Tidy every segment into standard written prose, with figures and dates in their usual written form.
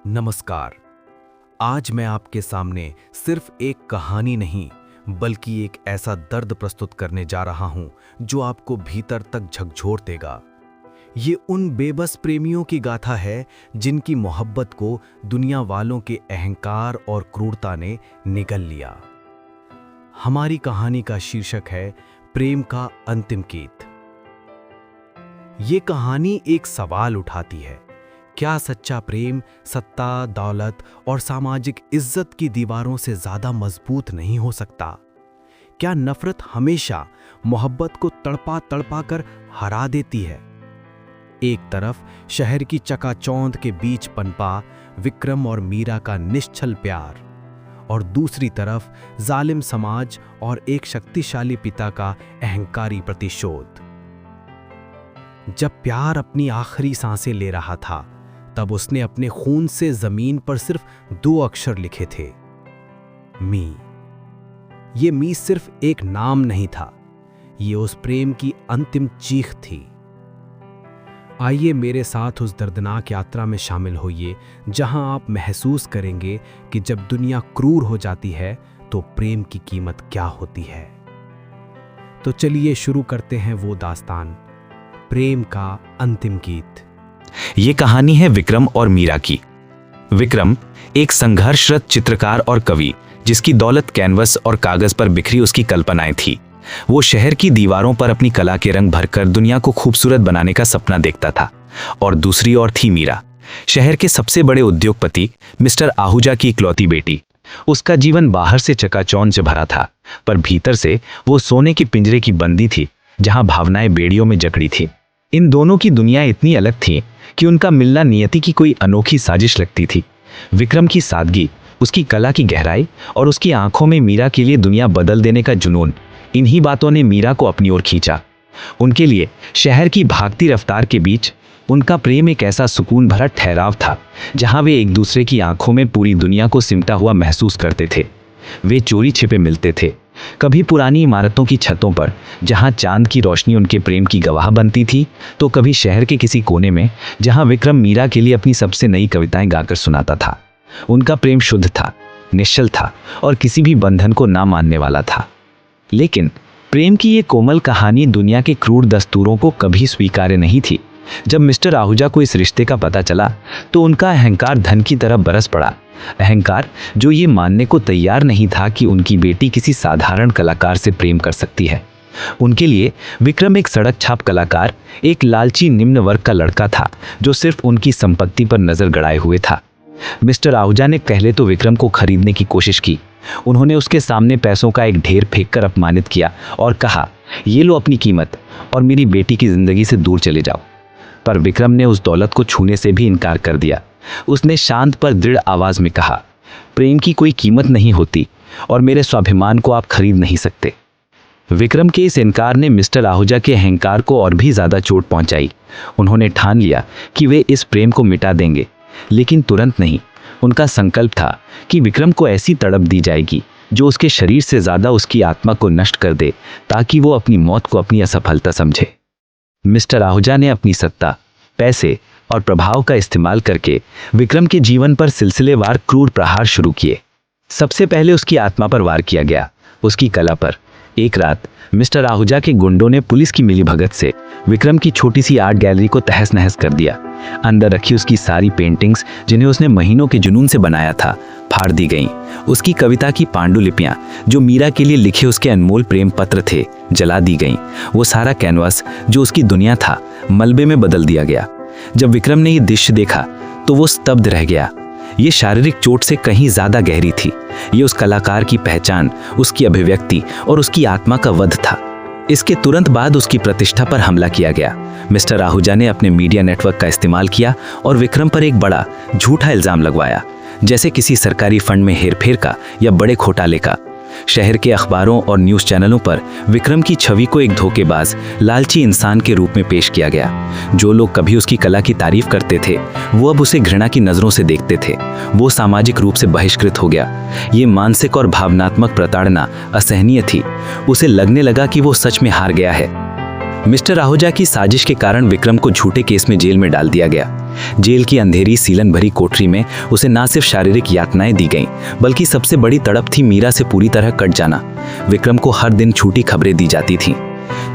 नमस्कार। आज मैं आपके सामने सिर्फ एक कहानी नहीं बल्कि एक ऐसा दर्द प्रस्तुत करने जा रहा हूं जो आपको भीतर तक झकझोर देगा। ये उन बेबस प्रेमियों की गाथा है जिनकी मोहब्बत को दुनिया वालों के अहंकार और क्रूरता ने निगल लिया। हमारी कहानी का शीर्षक है प्रेम का अंतिम गीत। ये कहानी एक सवाल उठाती है, क्या सच्चा प्रेम सत्ता, दौलत और सामाजिक इज्जत की दीवारों से ज्यादा मजबूत नहीं हो सकता? क्या नफरत हमेशा मोहब्बत को तड़पा तड़पा कर हरा देती है? एक तरफ शहर की चकाचौंध के बीच पनपा विक्रम और मीरा का निश्चल प्यार, और दूसरी तरफ जालिम समाज और एक शक्तिशाली पिता का अहंकारी प्रतिशोध। जब प्यार अपनी आखिरी सांसें ले रहा था, तब उसने अपने खून से जमीन पर सिर्फ 2 अक्षर लिखे थे, मी। ये मी सिर्फ एक नाम नहीं था, ये उस प्रेम की अंतिम चीख थी। आइए मेरे साथ उस दर्दनाक यात्रा में शामिल होइए जहां आप महसूस करेंगे कि जब दुनिया क्रूर हो जाती है तो प्रेम की कीमत क्या होती है। तो चलिए शुरू करते हैं वो दास्तान, प्रेम का अंतिम गीत। ये कहानी है विक्रम और मीरा की। विक्रम एक संघर्षरत चित्रकार और कवि, जिसकी दौलत कैनवस और कागज पर बिखरी उसकी कल्पनाएं थी। वो शहर की दीवारों पर अपनी कला के रंग भरकर दुनिया को खूबसूरत बनाने का सपना देखता था। और दूसरी ओर थी मीरा, शहर के सबसे बड़े उद्योगपति मिस्टर आहूजा की इकलौती बेटी। उसका जीवन बाहर से चकाचौंध से भरा था, पर भीतर से वो सोने के पिंजरे की बंदी थी जहां भावनाएं बेड़ियों में जकड़ी थी। इन दोनों की दुनिया इतनी अलग थी कि उनका मिलना नियति की कोई अनोखी साजिश लगती थी। विक्रम की सादगी, उसकी कला की गहराई और उसकी आंखों में मीरा के लिए दुनिया बदल देने का जुनून, इन्हीं बातों ने मीरा को अपनी ओर खींचा। उनके लिए शहर की भागती रफ्तार के बीच उनका प्रेम एक ऐसा सुकून भरा ठहराव था जहां वे एक दूसरे की आंखों में पूरी दुनिया को सिमटा हुआ महसूस करते थे। वे चोरी छिपे मिलते थे, कभी पुरानी इमारतों की छतों पर जहां चांद की रोशनी उनके प्रेम की गवाह बनती थी, तो कभी शहर के किसी कोने में जहां विक्रम मीरा के लिए अपनी सबसे नई कविताएं गाकर सुनाता था। उनका प्रेम शुद्ध था, निश्चल था और किसी भी बंधन को ना मानने वाला था। लेकिन प्रेम की ये कोमल कहानी दुनिया के क्रूर दस्तूरों को कभी स्वीकार्य नहीं थी। जब मिस्टर आहूजा को इस रिश्ते का पता चला तो उनका अहंकार धन की तरफ बरस पड़ा। अहंकार जो ये मानने को तैयार नहीं था कि उनकी बेटी किसी साधारण कलाकार से प्रेम कर सकती है। उनके लिए विक्रम एक सड़क छाप कलाकार, एक लालची निम्न वर्ग का लड़का था जो सिर्फ उनकी संपत्ति पर नजर गड़ाए हुए था। मिस्टर आहूजा ने पहले तो विक्रम को खरीदने की कोशिश की। उन्होंने उसके सामने पैसों का एक ढेर फेंककर अपमानित किया और कहा, ये लो अपनी कीमत और मेरी बेटी की जिंदगी से दूर चले जाओ। पर विक्रम ने उस दौलत को छूने से भी इनकार कर दिया। उसने शांत पर दृढ़ आवाज में कहा, प्रेम की कोई कीमत नहीं होती और मेरे स्वाभिमान को आप खरीद नहीं सकते। विक्रम के इस इनकार ने मिस्टर आहूजा के अहंकार को और भी ज्यादा चोट पहुंचाई। उन्होंने ठान लिया कि वे इस प्रेम को मिटा देंगे, लेकिन तुरंत नहीं। उनका संकल्प था कि विक्रम को ऐसी तड़प दी जाएगी जो उसके शरीर से ज्यादा उसकी आत्मा को नष्ट कर दे, ताकि वो अपनी मौत को अपनी असफलता समझे। मिस्टर आहूजा ने अपनी सत्ता, पैसे और प्रभाव का इस्तेमाल करके विक्रम के जीवन पर सिलसिलेवार क्रूर प्रहार शुरू किए। सबसे पहले उसकी आत्मा पर वार किया गया, उसकी कला पर। एक रात मिस्टर आहूजा के गुंडों ने पुलिस की मिलीभगत से विक्रम की छोटी सी आर्ट गैलरी को तहस नहस कर दिया। अंदर रखी उसकी सारी पेंटिंग्स, जिन्हें उसने महीनों के जुनून से बनाया था, फाड़ दी गईं। उसकी कविता की पांडुलिपियां, जो मीरा के लिए लिखे उसके अनमोल प्रेम पत्र थे, जला दी गईं। वो सारा कैनवास जो उसकी दुनिया था, मलबे में बदल दिया गया। जब विक्रम ने ये दृश्य देखा तो वो स्तब्ध रह गया। ये शारीरिक चोट से कहीं ज्यादा गहरी थी। ये उस कलाकार की पहचान, उसकी अभिव्यक्ति और उसकी आत्मा का वध था। इसके तुरंत बाद उसकी प्रतिष्ठा पर हमला किया गया। मिस्टर आहूजा ने अपने मीडिया नेटवर्क का इस्तेमाल किया और विक्रम पर एक बड़ा झूठा इल्जाम लगवाया, जैसे किसी सरकारी फंड में हेरफेर का या बड़े घोटाले का। शहर के अखबारों और न्यूज चैनलों पर विक्रम की छवि को एक धोखेबाज, लालची इंसान के रूप में पेश किया गया। जो लोग कभी उसकी कला की तारीफ करते थे, वो अब उसे घृणा की नजरों से देखते थे। वो सामाजिक रूप से बहिष्कृत हो गया। ये मानसिक और भावनात्मक प्रताड़ना असहनीय थी। उसे लगने लगा कि वो सच में हार गया है। मिस्टर आहूजा की साजिश के कारण विक्रम को झूठे केस में जेल में डाल दिया गया। जेल की अंधेरी सीलन भरी कोठरी में उसे न सिर्फ शारीरिक यातनाएं दी गईं, बल्कि सबसे बड़ी तड़प थी मीरा से पूरी तरह कट जाना। विक्रम को हर दिन झूठी खबरें दी जाती थीं।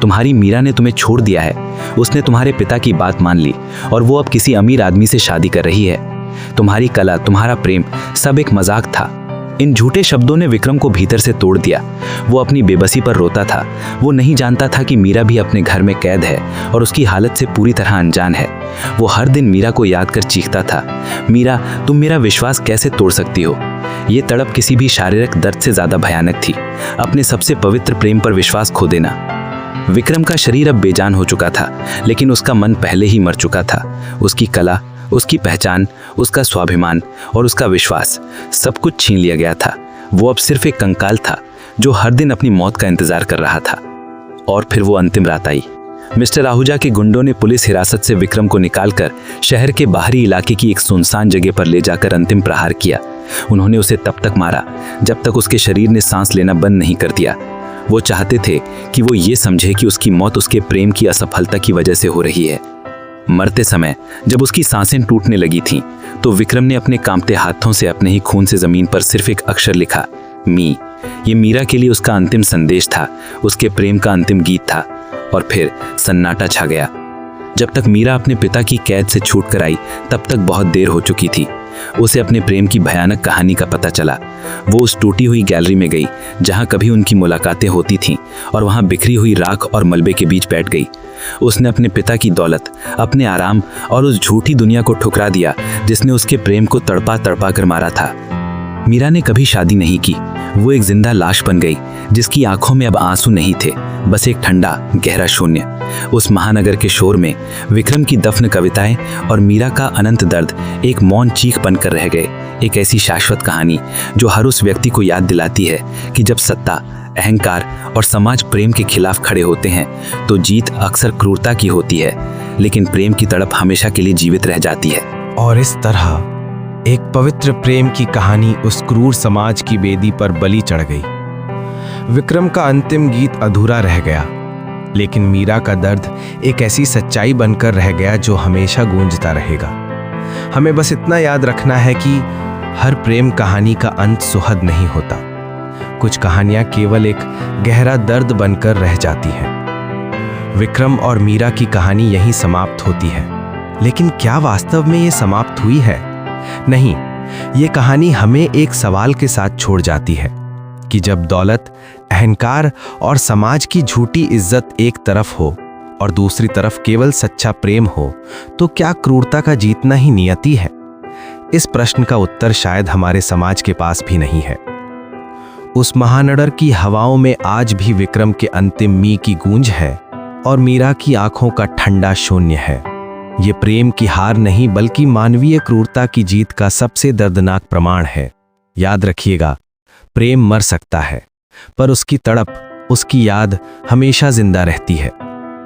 तुम्हारी मीरा ने तुम्हें छोड़ दिया है, उसने तुम्हारे पिता की बात मान ली और वो अब किसी अमीर आदमी से शादी कर रही है। तुम्हारी कला, तुम्हारा प्रेम सब एक मजाक था। इन झूठे शब्दों ने विक्रम को भीतर से तोड़ दिया। वो अपनी बेबसी पर रोता था। वो नहीं जानता था कि मीरा भी अपने घर में कैद है और उसकी हालत से पूरी तरह अनजान है। वो हर दिन मीरा को याद कर चीखता था, मीरा, तुम मेरा विश्वास कैसे तोड़ सकती हो। ये तड़प किसी भी शारीरिक दर्द से ज्यादा भयानक थी, अपने सबसे पवित्र प्रेम पर विश्वास खो देना। विक्रम का शरीर अब बेजान हो चुका था, लेकिन उसका मन पहले ही मर चुका था। उसकी कला, उसकी पहचान, उसका स्वाभिमान और उसका विश्वास सब कुछ छीन लिया गया था। वो अब सिर्फ एक कंकाल था जो हर दिन अपनी मौत का इंतजार कर रहा था। और फिर वो अंतिम रात आई। मिस्टर आहूजा के गुंडों ने पुलिस हिरासत से विक्रम को निकालकर शहर के बाहरी इलाके की एक सुनसान जगह पर ले जाकर अंतिम प्रहार किया। उन्होंने उसे तब तक मारा जब तक उसके शरीर ने सांस लेना बंद नहीं कर दिया। वो चाहते थे कि वो ये समझे कि उसकी मौत उसके प्रेम की असफलता की वजह से हो रही है। मरते समय जब उसकी सांसें टूटने लगी थीं, तो विक्रम ने अपने कांपते हाथों से अपने ही खून से जमीन पर सिर्फ एक अक्षर लिखा, मी। ये मीरा के लिए उसका अंतिम संदेश था, उसके प्रेम का अंतिम गीत था। और फिर सन्नाटा छा गया। जब तक मीरा अपने पिता की कैद से छूट कर आई, तब तक बहुत देर हो चुकी थी। उसे अपने प्रेम की भयानक कहानी का पता चला। वो उस टूटी हुई गैलरी में गई जहां कभी उनकी मुलाकातें होती थीं, और वहां बिखरी हुई राख और मलबे के बीच बैठ गई। उसने अपने पिता की दौलत, अपने आराम और उस झूठी दुनिया को ठुकरा दिया जिसने उसके प्रेम को तड़पा तड़पा कर मारा था। मीरा ने कभी शादी नहीं की। वो एक जिंदा लाश बन गई जिसकी आंखों में अब आंसू नहीं थे, बस एक ठंडा गहरा शून्य। उस महानगर के शोर में विक्रम की दफन कविताएं और मीरा का अनंत दर्द एक मौन चीख बनकर रह गए। एक ऐसी शाश्वत कहानी जो हर उस व्यक्ति को याद दिलाती है कि जब सत्ता, अहंकार और समाज प्रेम के खिलाफ खड़े होते हैं तो जीत अक्सर क्रूरता की होती है, लेकिन प्रेम की तड़प हमेशा के लिए जीवित रह जाती है। और इस तरह एक पवित्र प्रेम की कहानी उस क्रूर समाज की वेदी पर बलि चढ़ गई। विक्रम का अंतिम गीत अधूरा रह गया, लेकिन मीरा का दर्द एक ऐसी सच्चाई बनकर रह गया जो हमेशा गूंजता रहेगा। हमें बस इतना याद रखना है कि हर प्रेम कहानी का अंत सुखद नहीं होता। कुछ कहानियां केवल एक गहरा दर्द बनकर रह जाती हैं। विक्रम और मीरा की कहानी यहीं समाप्त होती है, लेकिन क्या वास्तव में ये समाप्त हुई है? नहीं, ये कहानी हमें एक सवाल के साथ छोड़ जाती है कि जब दौलत, अहंकार और समाज की झूठी इज्जत एक तरफ हो और दूसरी तरफ केवल सच्चा प्रेम हो, तो क्या क्रूरता का जीतना ही नियति है? इस प्रश्न का उत्तर शायद हमारे समाज के पास भी नहीं है। उस महानगर की हवाओं में आज भी विक्रम के अंतिम मी की गूंज है और मीरा की आंखों का ठंडा शून्य है। ये प्रेम की हार नहीं, बल्कि मानवीय क्रूरता की जीत का सबसे दर्दनाक प्रमाण है। याद रखिएगा, प्रेम मर सकता है, पर उसकी तड़प, उसकी याद हमेशा जिंदा रहती है।